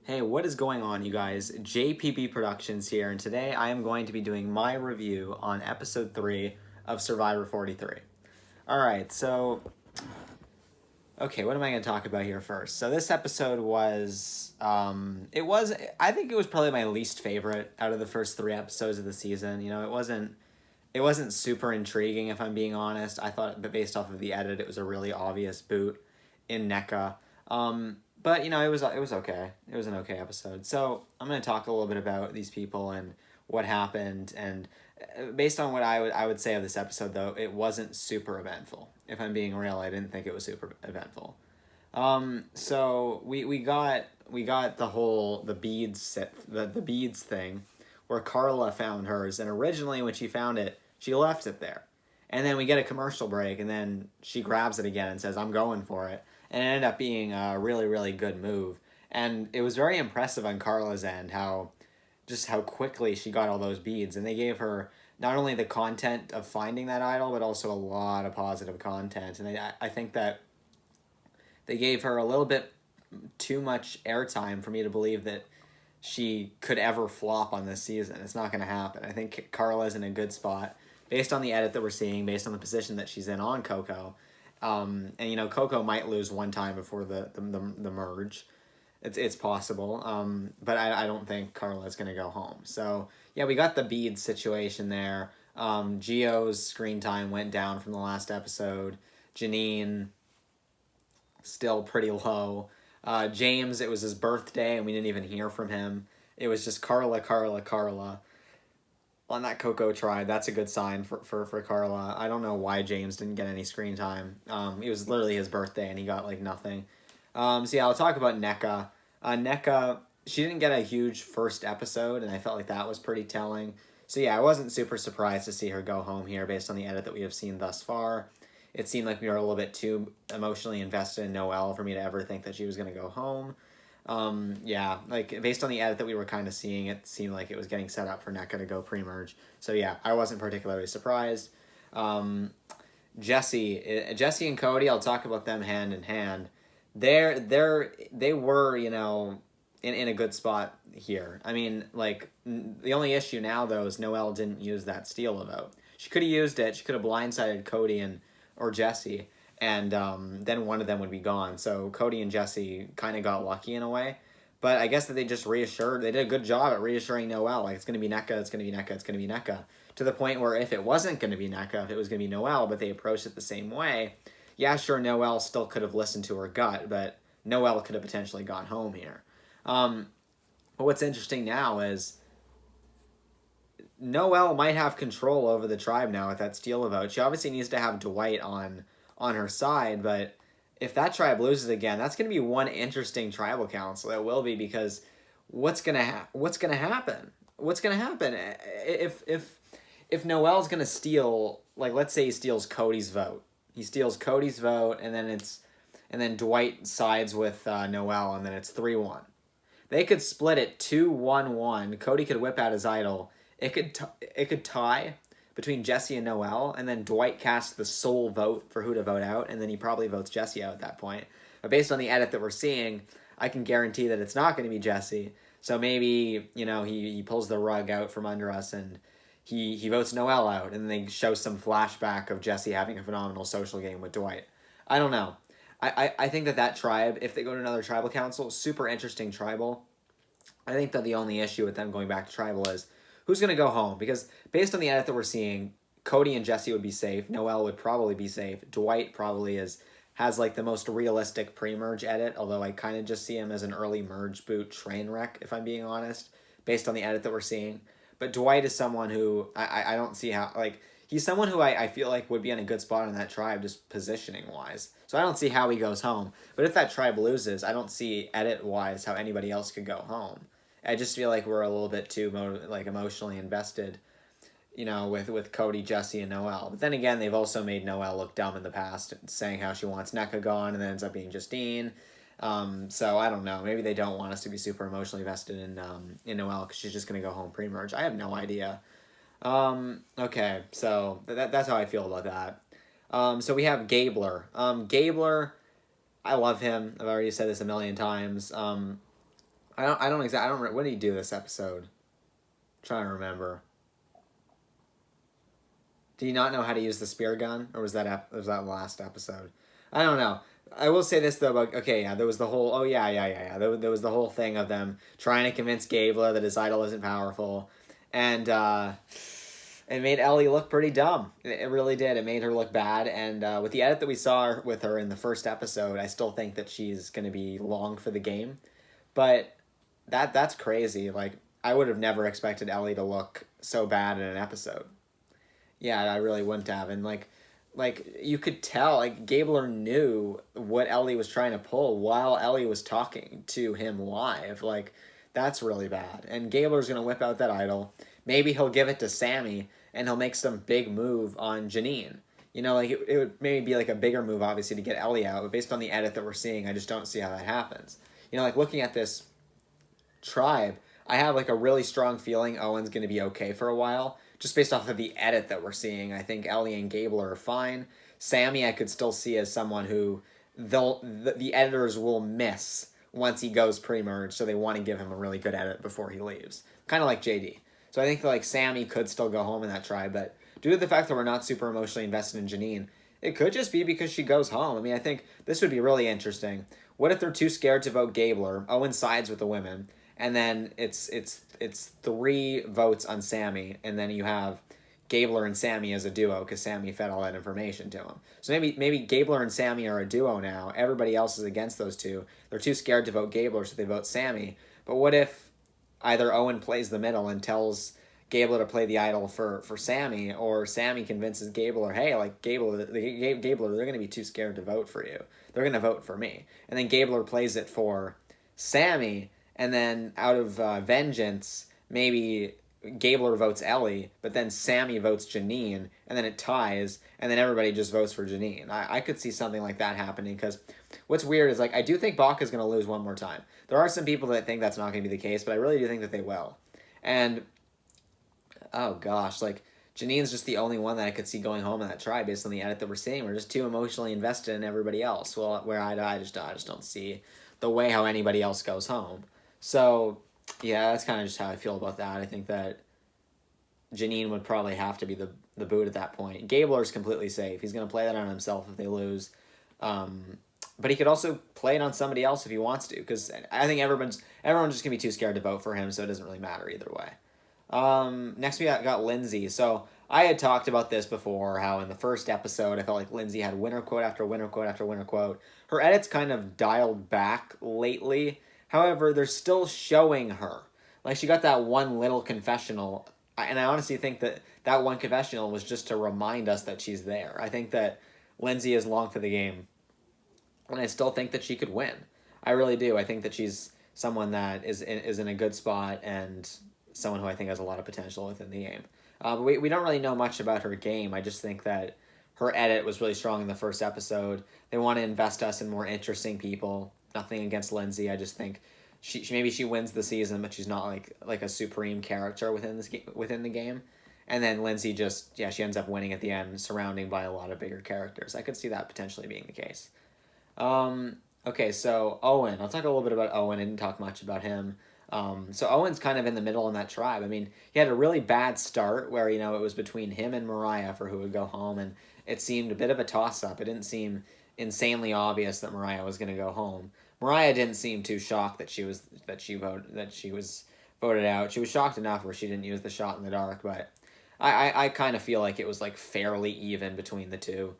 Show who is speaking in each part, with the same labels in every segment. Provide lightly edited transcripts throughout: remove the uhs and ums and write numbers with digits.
Speaker 1: Hey, what is going on, you guys? JPP Productions here, and today I am going to be doing my review on episode 3 of Survivor 43. Alright, so. Okay, what am I going to talk about here first? So, this episode was. I think it was probably my least favorite out of the first 3 episodes of the season. You know, it wasn't super intriguing, if I'm being honest. I thought, but based off of the edit, it was a really obvious boot in NECA. But it was okay. It was an okay episode. So I'm going to talk a little bit about these people and what happened. And based on what I would say of this episode, though, it wasn't super eventful. If I'm being real, I didn't think it was super eventful. So we got the beads thing, where Carla found hers, and originally when she found it, she left it there, and then we get a commercial break, and then she grabs it again and says, "I'm going for it," and it ended up being a really really good move, and it was very impressive on Carla's end how quickly she got all those beads, and they gave her not only the content of finding that idol, but also a lot of positive content, and I think that they gave her a little bit too much airtime for me to believe that she could ever flop on this season. It's not going to happen. I think Carla's in a good spot based on the edit that we're seeing, based on the position that she's in on Coco. And Coco might lose one time before the merge. It's possible. But I don't think Carla's going to go home. So yeah, we got the bead situation there. Gio's screen time went down from the last episode. Janine still pretty low. James, it was his birthday, and we didn't even hear from him. It was just Carla on that Coco tribe. That's a good sign for Carla. I don't know why James didn't get any screen time. It was literally his birthday, and he got like nothing. So yeah, I'll talk about NECA. NECA, she didn't get a huge first episode, and I felt like that was pretty telling. So yeah, I wasn't super surprised to see her go home here based on the edit that we have seen thus far. It seemed like we were a little bit too emotionally invested in Noelle for me to ever think that she was going to go home. Yeah, like based on the edit that we were kind of seeing, it seemed like it was getting set up for NECA to go pre-merge. So yeah, I wasn't particularly surprised. Jesse and Cody, I'll talk about them hand in hand. They were, in a good spot here. I mean, like, the only issue now, though, is Noelle didn't use that steal vote. She could have used it. She could have blindsided Cody or Jesse, and then one of them would be gone. So Cody and Jesse kind of got lucky in a way. But I guess that they just reassured, they did a good job at reassuring Noelle, like, it's going to be NECA, it's going to be NECA, it's going to be NECA. To the point where if it wasn't going to be NECA, if it was going to be Noelle, but they approached it the same way, yeah, sure, Noelle still could have listened to her gut, but Noelle could have potentially gone home here. But what's interesting now is Noelle might have control over the tribe now with that steal vote. She obviously needs to have Dwight on her side, but if that tribe loses again, that's going to be one interesting tribal council. It will be, because what's going to happen? What's going to happen if Noelle's going to steal, like, let's say he steals Cody's vote. He steals Cody's vote, and then Dwight sides with Noelle, and then it's 3-1. They could split it 2-1-1. Cody could whip out his idol. It could tie between Jesse and Noelle, and then Dwight casts the sole vote for who to vote out, and then he probably votes Jesse out at that point. But based on the edit that we're seeing, I can guarantee that it's not going to be Jesse. So maybe, he pulls the rug out from under us, and he votes Noelle out, and then they show some flashback of Jesse having a phenomenal social game with Dwight. I don't know. I think that tribe, if they go to another tribal council, super interesting tribal. I think that the only issue with them going back to tribal is who's going to go home, because based on the edit that we're seeing, Cody and Jesse would be safe. Noelle would probably be safe. Dwight probably has like the most realistic pre-merge edit, although I kind of just see him as an early merge boot train wreck, if I'm being honest, based on the edit that we're seeing. But Dwight is someone who I don't see how, like, he's someone who I feel like would be in a good spot in that tribe, just positioning-wise. So I don't see how he goes home. But if that tribe loses, I don't see edit-wise how anybody else could go home. I just feel like we're a little bit too emotionally invested, with Cody, Jesse, and Noelle. But then again, they've also made Noelle look dumb in the past, saying how she wants NECA gone, and then ends up being Justine. So I don't know. Maybe they don't want us to be super emotionally invested in Noelle, because she's just going to go home pre-merge. I have no idea. Okay, so that's how I feel about that. So we have Gabler. Gabler, I love him. I've already said this a million times. what did he do this episode? I'm trying to remember. Do you not know how to use the spear gun, or was that last episode? I don't know. I will say this though. About, okay, yeah, there was the whole. Oh yeah. There was the whole thing of them trying to convince Gabler that his idol isn't powerful, and it made Ellie look pretty dumb. It really did. It made her look bad. And with the edit that we saw with her in the first episode, I still think that she's going to be long for the game. But that's crazy. Like I would have never expected Ellie to look so bad in an episode. Yeah, I really wouldn't have. And like you could tell, like Gabler knew what Ellie was trying to pull while Ellie was talking to him live. Like that's really bad. And Gabler's gonna whip out that idol. Maybe he'll give it to Sammy and he'll make some big move on Janine. You know, like it would maybe be like a bigger move, obviously, to get Ellie out. But based on the edit that we're seeing, I just don't see how that happens. You know, like looking at this tribe, I have like a really strong feeling Owen's going to be okay for a while, just based off of the edit that we're seeing. I think Ellie and Gabler are fine. Sammy, I could still see as someone who the editors will miss once he goes pre-merge, so they want to give him a really good edit before he leaves. Kind of like JD. So I think that, like Sammy could still go home in that tribe, but due to the fact that we're not super emotionally invested in Janine, it could just be because she goes home. I mean, I think this would be really interesting. What if they're too scared to vote Gabler? Owen sides with the women, and then it's 3 votes on Sammy, and then you have Gabler and Sammy as a duo because Sammy fed all that information to him. So maybe Gabler and Sammy are a duo now. Everybody else is against those two. They're too scared to vote Gabler, so they vote Sammy. But what if either Owen plays the middle and tells Gabler to play the idol for Sammy, or Sammy convinces Gabler, hey, like Gabler, they're going to be too scared to vote for you. They're going to vote for me. And then Gabler plays it for Sammy, and then out of vengeance, maybe Gabler votes Ellie, but then Sammy votes Janine, and then it ties, and then everybody just votes for Janine. I could see something like that happening, because what's weird is, like, I do think Bach is going to lose one more time. There are some people that think that's not going to be the case, but I really do think that they will. And, oh gosh, like, Janine's just the only one that I could see going home in that tribe based on the edit that we're seeing. We're just too emotionally invested in everybody else. Well, where I just don't see the way how anybody else goes home. So, yeah, that's kind of just how I feel about that. I think that Janine would probably have to be the boot at that point. Gabler's completely safe. He's going to play that on himself if they lose. But he could also play it on somebody else if he wants to, because I think everyone's just going to be too scared to vote for him, so it doesn't really matter either way. Next we got Lindsay. So I had talked about this before, how in the first episode I felt like Lindsay had winner quote after winner quote after winner quote. Her edit's kind of dialed back lately. However, they're still showing her. Like, she got that one little confessional, and I honestly think that that one confessional was just to remind us that she's there. I think that Lindsay is long for the game, and I still think that she could win. I really do. I think that she's someone that is in a good spot, and someone who I think has a lot of potential within the game. But we don't really know much about her game. I just think that her edit was really strong in the first episode. They want to invest us in more interesting people. Nothing against Lindsay. I just think she maybe she wins the season, but she's not like a supreme character within the game. And then Lindsay she ends up winning at the end, surrounding by a lot of bigger characters. I could see that potentially being the case. Okay, so Owen. I'll talk a little bit about Owen. I didn't talk much about him. So Owen's kind of in the middle in that tribe. I mean, he had a really bad start where, it was between him and Mariah for who would go home, and it seemed a bit of a toss-up. It didn't seem insanely obvious that Mariah was going to go home. Mariah didn't seem too shocked that she was voted out. She was shocked enough where she didn't use the shot in the dark, but I kind of feel like it was like fairly even between the two,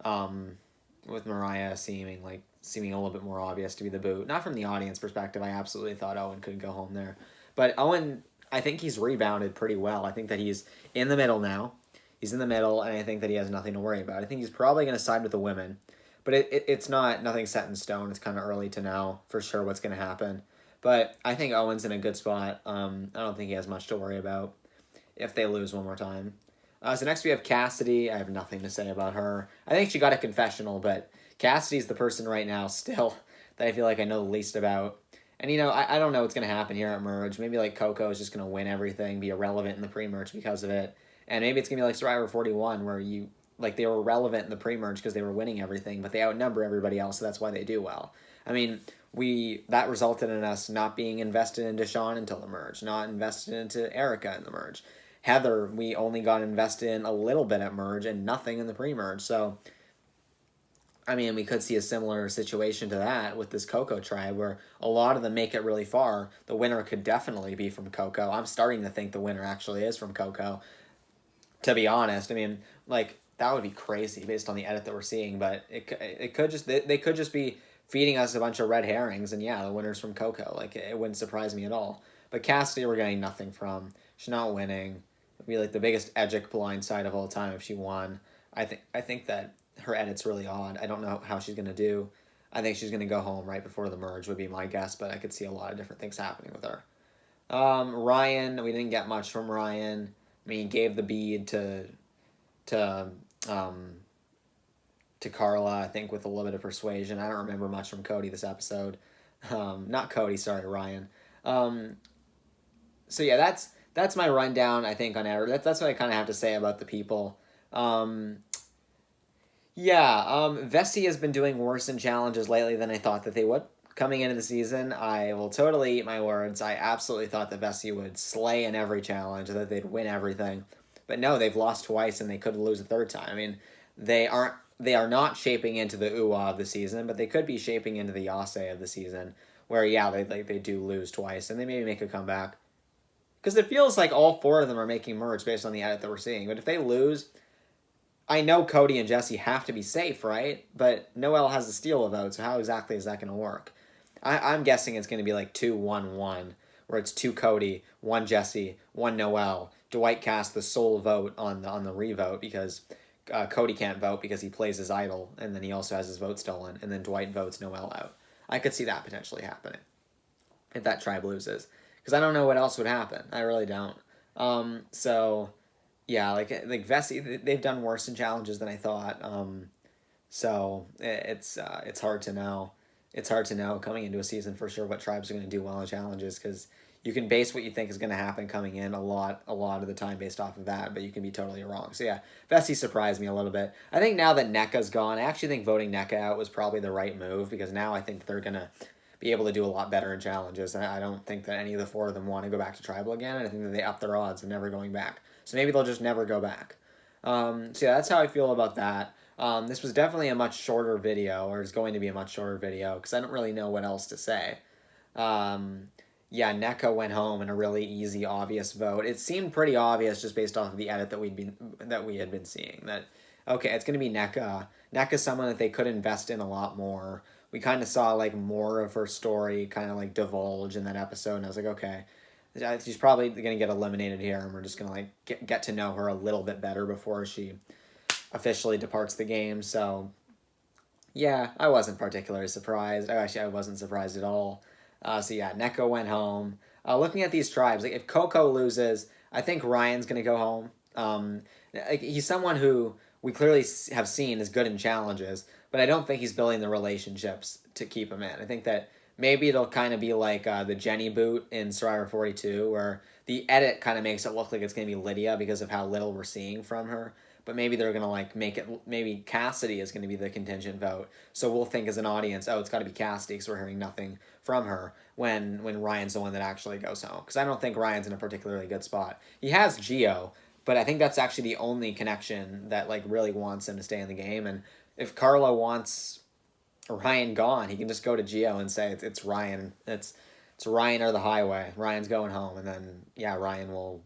Speaker 1: with Mariah seeming a little bit more obvious to be the boot. Not from the audience perspective. I absolutely thought Owen could go home there, but Owen, I think he's rebounded pretty well. I think that he's in the middle now. He's in the middle, and I think that he has nothing to worry about. I think he's probably going to side with the women. But it's nothing set in stone. It's kind of early to know for sure what's going to happen. But I think Owen's in a good spot. I don't think he has much to worry about if they lose one more time. So next we have Cassidy. I have nothing to say about her. I think she got a confessional, but Cassidy's the person right now still that I feel like I know the least about. And, I don't know what's going to happen here at Merge. Maybe, like, Coco is just going to win everything, be irrelevant in the pre-merge because of it. And maybe it's going to be like Survivor 41, where they were relevant in the pre-merge because they were winning everything, but they outnumber everybody else, so that's why they do well. I mean, that resulted in us not being invested into Sean until the merge, not invested into Erica in the merge. Heather, we only got invested in a little bit at merge and nothing in the pre-merge. So, I mean, we could see a similar situation to that with this Coco tribe where a lot of them make it really far. The winner could definitely be from Coco. I'm starting to think the winner actually is from Coco, to be honest. I mean, like, that would be crazy based on the edit that we're seeing, but it could just, they could just be feeding us a bunch of red herrings, and yeah, the winner's from Coco. Like, it wouldn't surprise me at all. But Cassidy, we're getting nothing from. She's not winning. It'd be like the biggest Edgic blindside of all time if she won. I think that her edit's really odd. I don't know how she's gonna do. I think she's gonna go home right before the merge would be my guess, but I could see a lot of different things happening with her. Ryan, we didn't get much from Ryan. I mean, he gave the bead to Carla, I think, with a little bit of persuasion. I don't remember much from Cody this episode. Not Cody, sorry, Ryan. So yeah, that's my rundown, I think, on Edward. That's what I kind of have to say about the people. Vessi has been doing worse in challenges lately than I thought that they would. Coming into the season, I will totally eat my words. I absolutely thought that Vessi would slay in every challenge, that they'd win everything. But no, they've lost twice and they could lose a third time. I mean, they are not shaping into the Uwa of the season, but they could be shaping into the Yase of the season, where yeah, they do lose twice and they maybe make a comeback. Because it feels like all four of them are making merge based on the edit that we're seeing. But if they lose, I know Cody and Jesse have to be safe, right? But Noelle has the steal of vote, so how exactly is that going to work? I'm guessing it's going to be like 2-1-1, where it's 2 Cody, 1 Jesse, 1 Noelle. Dwight casts the sole vote on the revote because Cody can't vote because he plays his idol, and then he also has his vote stolen, and then Dwight votes Noelle out. I could see that potentially happening if that tribe loses, because I don't know what else would happen. I really don't. So yeah, like Vessi, they've done worse in challenges than I thought. So it's hard to know. It's hard to know coming into a season for sure what tribes are going to do well in challenges, because you can base what you think is going to happen coming in a lot of the time based off of that, but you can be totally wrong. So yeah, Vessi surprised me a little bit. I think now that NECA's gone, I actually think voting NECA out was probably the right move, because now I think they're going to be able to do a lot better in challenges. And I don't think that any of the 4 of them want to go back to tribal again, and I think that they up their odds of never going back. So maybe they'll just never go back. So yeah, that's how I feel about that. This was definitely a much shorter video, or is going to be a much shorter video, because I don't really know what else to say. Yeah, NECA went home in a really easy, obvious vote. It seemed pretty obvious just based off of the edit that we had been seeing. That okay, it's gonna be NECA. NECA's someone that they could invest in a lot more. We kind of saw like more of her story kind of like divulge in that episode, and I was like, okay, she's probably gonna get eliminated here, and we're just gonna like get to know her a little bit better before she officially departs the game. So yeah, I wasn't particularly surprised. Actually, I wasn't surprised at all. So yeah, NECA went home. Looking at these tribes, like if Coco loses, I think Ryan's gonna go home. Like he's someone who we clearly have seen is good in challenges, but I don't think he's building the relationships to keep him in. I think that maybe it'll kind of be like the Jenny boot in Survivor 42, where the edit kind of makes it look like it's going to be Lydia because of how little we're seeing from her. But maybe they're going to like make it, maybe Cassidy is going to be the contingent vote. So we'll think as an audience, oh, it's got to be Cassidy because we're hearing nothing from her when Ryan's the one that actually goes home. Because I don't think Ryan's in a particularly good spot. He has Gio, but I think that's actually the only connection that like really wants him to stay in the game. And if Carla wants Ryan gone, he can just go to Gio and say it's Ryan. It's Ryan or the highway. Ryan's going home, and then yeah, Ryan will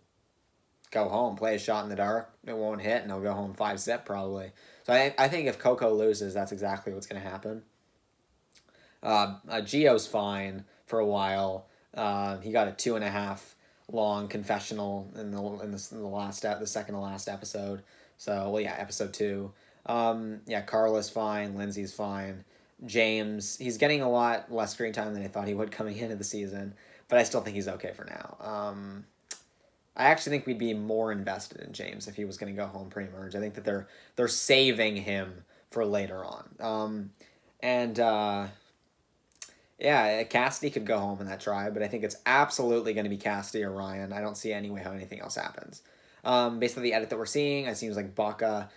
Speaker 1: go home, play a shot in the dark. It won't hit, and he'll go home 5-zip probably. So I think if Coco loses, that's exactly what's going to happen. Gio's fine for a while. He got a 2.5 long confessional in the second to last episode. So well, yeah, episode 2. Yeah, Carla's fine. Lindsay's fine. James, he's getting a lot less screen time than I thought he would coming into the season, but I still think he's okay for now. I actually think we'd be more invested in James if he was going to go home pre-merge. I think that they're saving him for later on. Yeah, Cassidy could go home in that tribe, but I think it's absolutely going to be Cassidy or Ryan. I don't see any way how anything else happens. Based on the edit that we're seeing, it seems like Baka.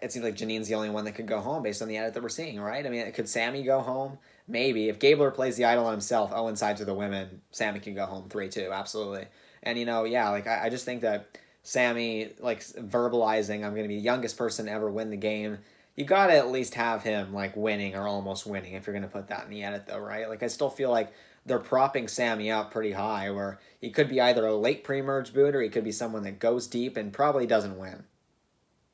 Speaker 1: It seems like Janine's the only one that could go home based on the edit that we're seeing, right? I mean, could Sammy go home? maybe if Gabler plays the idol on himself, Owen sides with the women, Sammy can go home 3-2, absolutely. And yeah, like I just think that Sammy, like verbalizing, I'm gonna be the youngest person to ever win the game. You gotta at least have him like winning or almost winning if you're gonna put that in the edit, though, right? Like I still feel like they're propping Sammy up pretty high, where he could be either a late pre-merge boot or he could be someone that goes deep and probably doesn't win.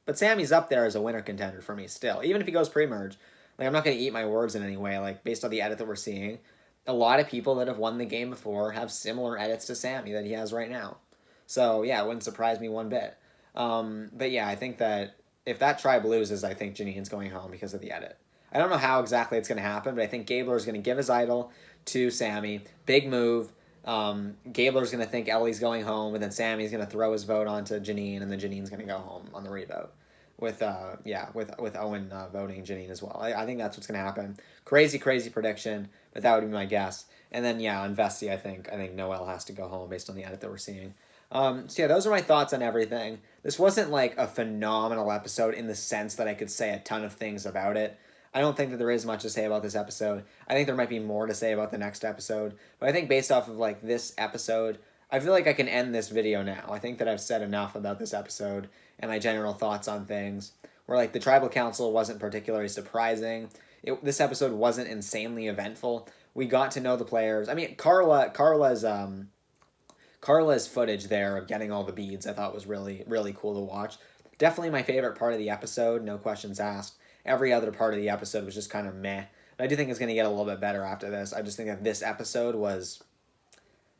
Speaker 1: But Sammy's up there as a winner contender for me still, even if he goes pre-merge. Like I'm not gonna eat my words in any way. Like based on the edit that we're seeing, a lot of people that have won the game before have similar edits to Sammy that he has right now. So yeah, it wouldn't surprise me one bit. But yeah, I think that if that tribe loses, I think Janine's going home because of the edit. I don't know how exactly it's going to happen, but I think Gabler is going to give his idol to Sammy. Big move. Gabler's going to think Ellie's going home, and then Sammy's going to throw his vote onto Janine, and then Janine's going to go home on the revote. With Owen voting Janine as well. I think that's what's going to happen. Crazy prediction, but that would be my guess. And then on Vesti, I think Noelle has to go home based on the edit that we're seeing. So yeah, those are my thoughts on everything. This wasn't like a phenomenal episode in the sense that I could say a ton of things about it. I don't think that there is much to say about this episode. I think there might be more to say about the next episode. But I think based off of like this episode, I feel like I can end this video now. I think that I've said enough about this episode and my general thoughts on things. Where like the Tribal Council wasn't particularly surprising. This episode wasn't insanely eventful. We got to know the players. I mean, Carla's footage there of getting all the beads I thought was really, really cool to watch. Definitely my favorite part of the episode, no questions asked. Every other part of the episode was just kind of meh. But I do think it's going to get a little bit better after this. I just think that this episode was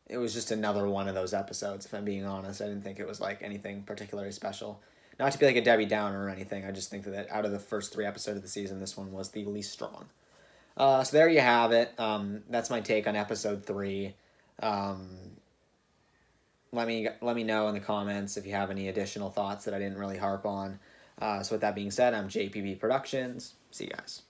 Speaker 1: just another one of those episodes, if I'm being honest. I didn't think it was like anything particularly special. Not to be like a Debbie Downer or anything. I just think that out of the first 3 episodes of the season, this one was the least strong. So there you have it. That's my take on episode 3. Let me know in the comments if you have any additional thoughts that I didn't really harp on. So with that being said, I'm JPB Productions. See you guys.